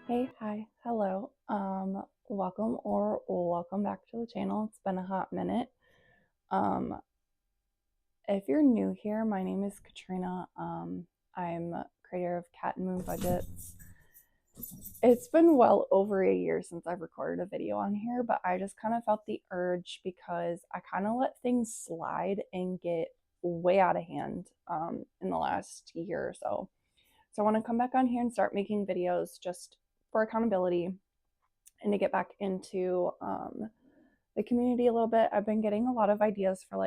Hey, hi, hello. Welcome back to the channel. It's been a hot minute. Um, if you're new here, my name is Katrina. I'm creator of Cat and Moon Budgets. It's been well over a year since I've recorded a video on here, but I just kind of felt the urge because I kind of let things slide and get way out of hand in the last year or so. So I want to come back on here and start making videos just for accountability and to get back into the community a little bit. I've been getting a lot of ideas for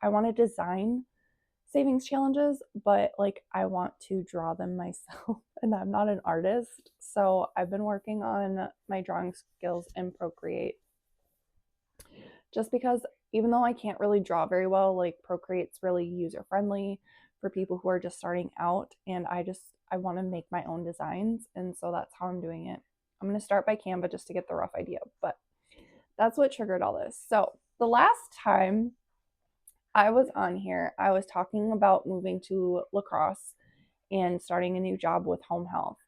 I want to design savings challenges, but I want to draw them myself and I'm not an artist. So I've been working on my drawing skills in Procreate just because even though I can't really draw very well, Procreate's really user friendly for people who are just starting out, and I want to make my own designs, and so that's how I'm doing it. I'm going to start by Canva just to get the rough idea, but that's what triggered all this. So the last time I was on here, I was talking about moving to La Crosse and starting a new job with home health.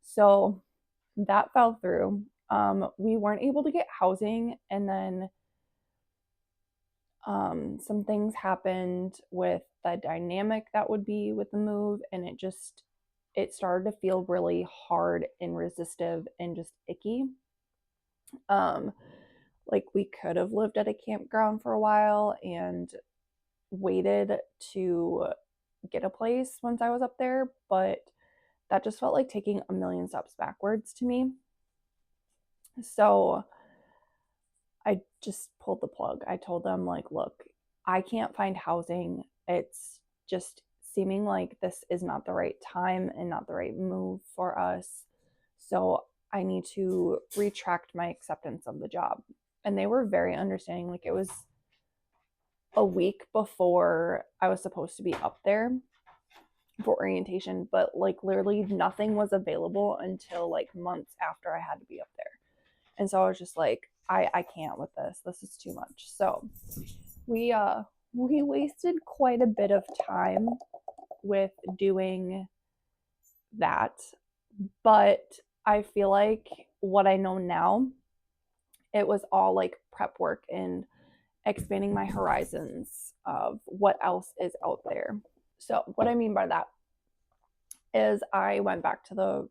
So that fell through. We weren't able to get housing, and then some things happened with the dynamic that would be with the move, and it started to feel really hard and resistive and just icky. Um, we could have lived at a campground for a while and waited to get a place once I was up there, but that just felt like taking a million steps backwards to me. So I just pulled the plug. I told them, look, I can't find housing. It's just seeming like this is not the right time and not the right move for us. So I need to retract my acceptance of the job. And they were very understanding. It was a week before I was supposed to be up there for orientation, but literally nothing was available until months after I had to be up there. And so I was just like, I can't with this. This is too much. So we wasted quite a bit of time with doing that. But I feel like what I know now, it was all prep work and expanding my horizons of what else is out there. So what I mean by that is I went back to the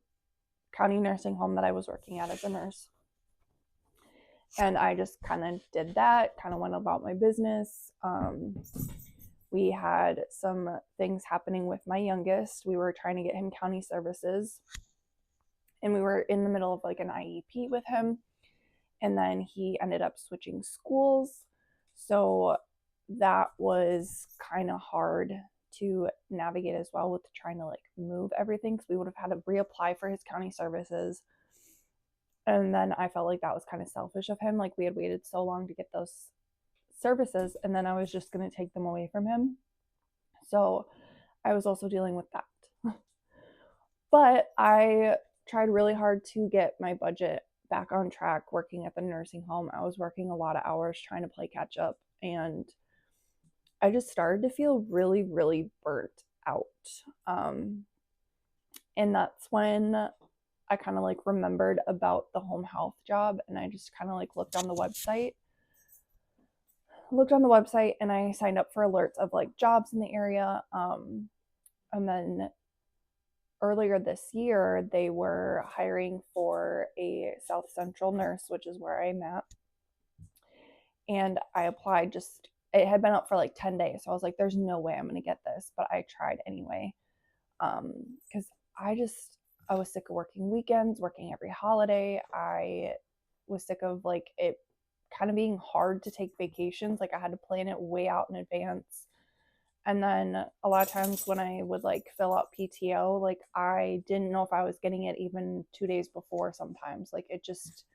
county nursing home that I was working at as a nurse. And I just kind of did that, kind of went about my business. We had some things happening with my youngest. We were trying to get him county services, and we were in the middle of an IEP with him. And then he ended up switching schools. So that was kind of hard to navigate as well with trying to move everything, because we would have had to reapply for his county services. And then I felt like that was kind of selfish of him. We had waited so long to get those services, and then I was just going to take them away from him. So I was also dealing with that. But I tried really hard to get my budget back on track working at the nursing home. I was working a lot of hours trying to play catch up, and I just started to feel really, really burnt out. And that's when I kind of remembered about the home health job, and I just kind of looked on the website and I signed up for alerts of jobs in the area. And then earlier this year, they were hiring for a South Central nurse, which is where I'm at. And I applied. Just it had been up for 10 days. So I was like, there's no way I'm going to get this, but I tried anyway. Because I was sick of working weekends, working every holiday. I was sick of it kind of being hard to take vacations. I had to plan it way out in advance. And then a lot of times when I would fill out PTO, I didn't know if I was getting it even 2 days before sometimes. It just,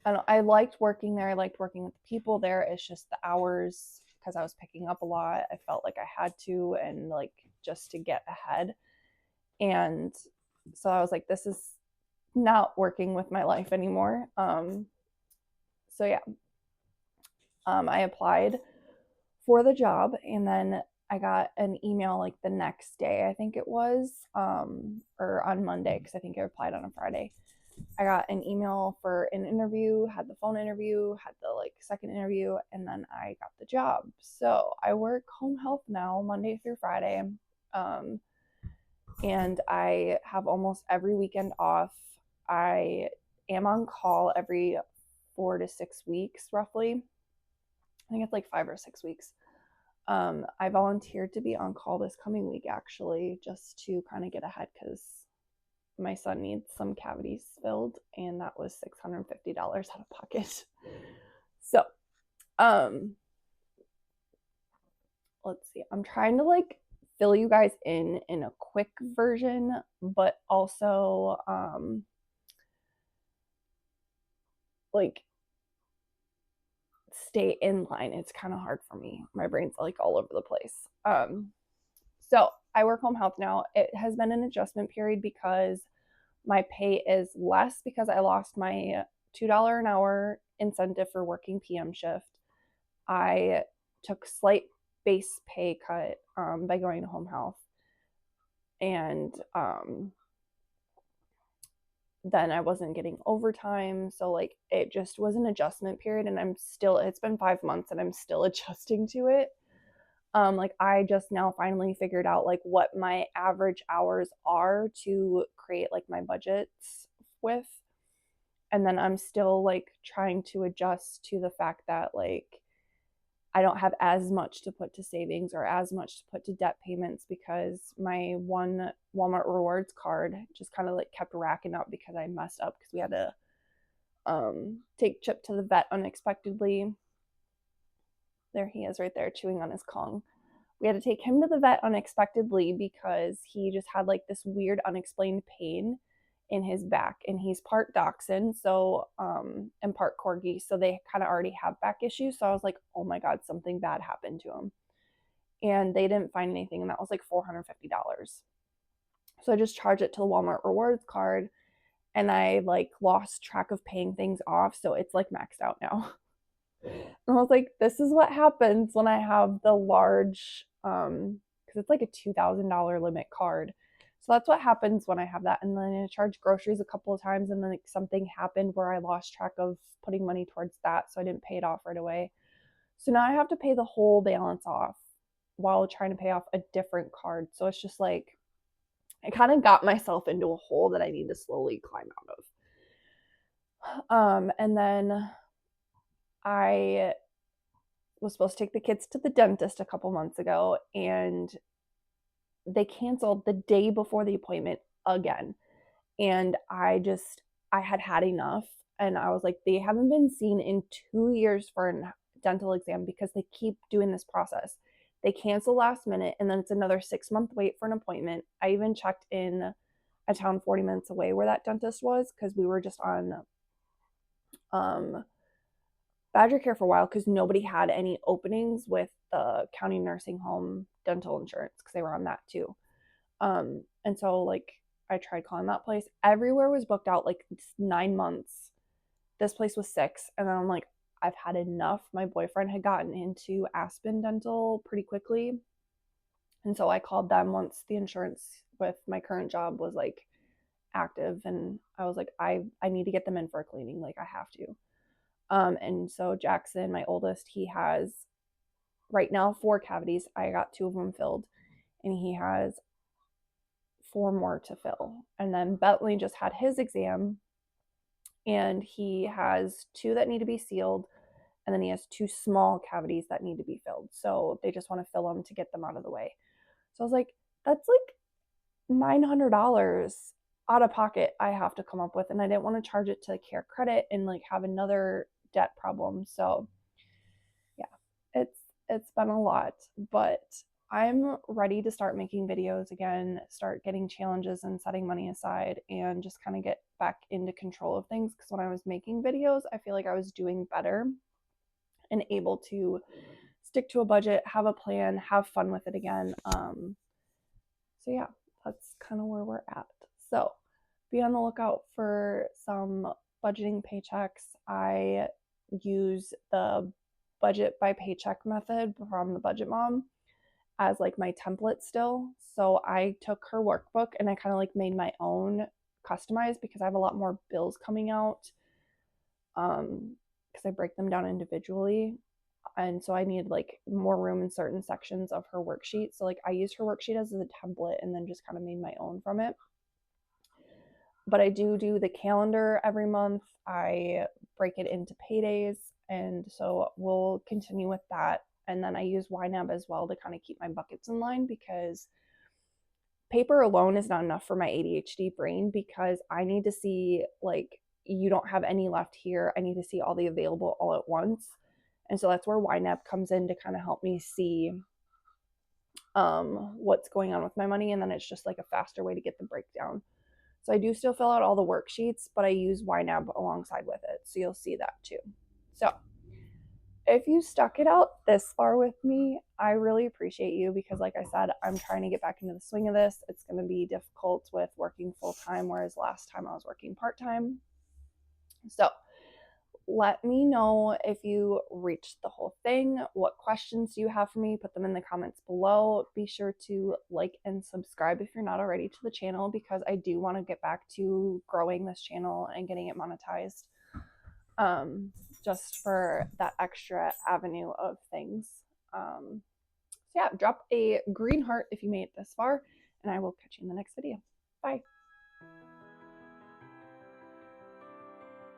I don't know, I liked working there. I liked working with the people there. It's just the hours, because I was picking up a lot. I felt like I had to, and just to get ahead. And so I was like, this is not working with my life anymore. So yeah, I applied for the job, and then I got an email like the next day, I think it was, or on Monday, because I think I applied on a Friday. I got an email for an interview, had the phone interview, had the like second interview, and then I got the job. So I work home health now, Monday through Friday. Um, and I have almost every weekend off. I am on call every 4 to 6 weeks, roughly. I think it's like 5 or 6 weeks. I volunteered to be on call this coming week, actually, just to kind of get ahead because my son needs some cavities filled, and that was $650 out of pocket. So, let's see. I'm trying to like fill you guys in a quick version, but also like stay in line. It's kind of hard for me. My brain's like all over the place. So I work home health now. It has been an adjustment period because my pay is less because I lost my $2 an hour incentive for working PM shift. I took slight base pay cut by going to home health. And then I wasn't getting overtime. So like it just was an adjustment period, and it's been 5 months and I'm still adjusting to it. Like I just now finally figured out like what my average hours are to create like my budgets with. And then I'm still like trying to adjust to the fact that like I don't have as much to put to savings or as much to put to debt payments because my one Walmart rewards card just kind of like kept racking up because I messed up because we had to take Chip to the vet unexpectedly. There he is right there chewing on his Kong. We had to take him to the vet unexpectedly because he just had like this weird unexplained pain in his back, and he's part dachshund, so and part corgi, so they kind of already have back issues. So I was like, oh my god, something bad happened to him, and they didn't find anything, and that was like $450. So I just charged it to the Walmart rewards card, and I like lost track of paying things off, so it's like maxed out now. And I was like, this is what happens when I have the large, because it's like a $2,000 limit card. So that's what happens when I have that. And then I charged groceries a couple of times, and then like something happened where I lost track of putting money towards that. So I didn't pay it off right away. So now I have to pay the whole balance off while trying to pay off a different card. So it's just like, I kind of got myself into a hole that I need to slowly climb out of. And then I was supposed to take the kids to the dentist a couple months ago, and they canceled the day before the appointment again. And I had enough. And I was like, they haven't been seen in 2 years for a dental exam because they keep doing this process. They cancel last minute, and then it's another 6-month wait for an appointment. I even checked in a town 40 minutes away where that dentist was because we were just on Badger Care for a while because nobody had any openings with the county nursing home dental insurance because they were on that too. And so like I tried calling that place. Everywhere was booked out like 9 months. This place was 6. And then I'm like, I've had enough. My boyfriend had gotten into Aspen Dental pretty quickly. And so I called them once the insurance with my current job was like active, and I was like, I need to get them in for a cleaning. Like I have to. And so Jackson, my oldest, he has right now 4 cavities. I got 2 of them filled, and he has 4 more to fill. And then Bentley just had his exam, and he has 2 that need to be sealed, and then he has 2 small cavities that need to be filled. So they just want to fill them to get them out of the way. So I was like, that's like $900 out of pocket I have to come up with, and I didn't want to charge it to Care Credit and like have another debt problem. So yeah, it's been a lot, but I'm ready to start making videos again, start getting challenges and setting money aside, and just kind of get back into control of things. Because when I was making videos, I feel like I was doing better and able to stick to a budget, have a plan, have fun with it again. So yeah, that's kind of where we're at. So be on the lookout for some budgeting paychecks. I use the budget by paycheck method from the Budget Mom, as like my template still. So I took her workbook and I kind of like made my own customized because I have a lot more bills coming out because I break them down individually. And so I needed like more room in certain sections of her worksheet. So like I used her worksheet as a template and then just kind of made my own from it. But I do the calendar every month. I break it into paydays. And so we'll continue with that. And then I use YNAB as well to kind of keep my buckets in line because paper alone is not enough for my ADHD brain because I need to see like you don't have any left here. I need to see all the available all at once. And so that's where YNAB comes in to kind of help me see what's going on with my money. And then it's just like a faster way to get the breakdown. So I do still fill out all the worksheets, but I use YNAB alongside with it. So you'll see that too. So if you stuck it out this far with me, I really appreciate you because, like I said, I'm trying to get back into the swing of this. It's going to be difficult with working full time, whereas last time I was working part time. So let me know if you reached the whole thing. What questions do you have for me? Put them in the comments below. Be sure to like and subscribe if you're not already to the channel because I do want to get back to growing this channel and getting it monetized. Just for that extra avenue of things. So yeah, drop a green heart if you made it this far, and I will catch you in the next video. Bye.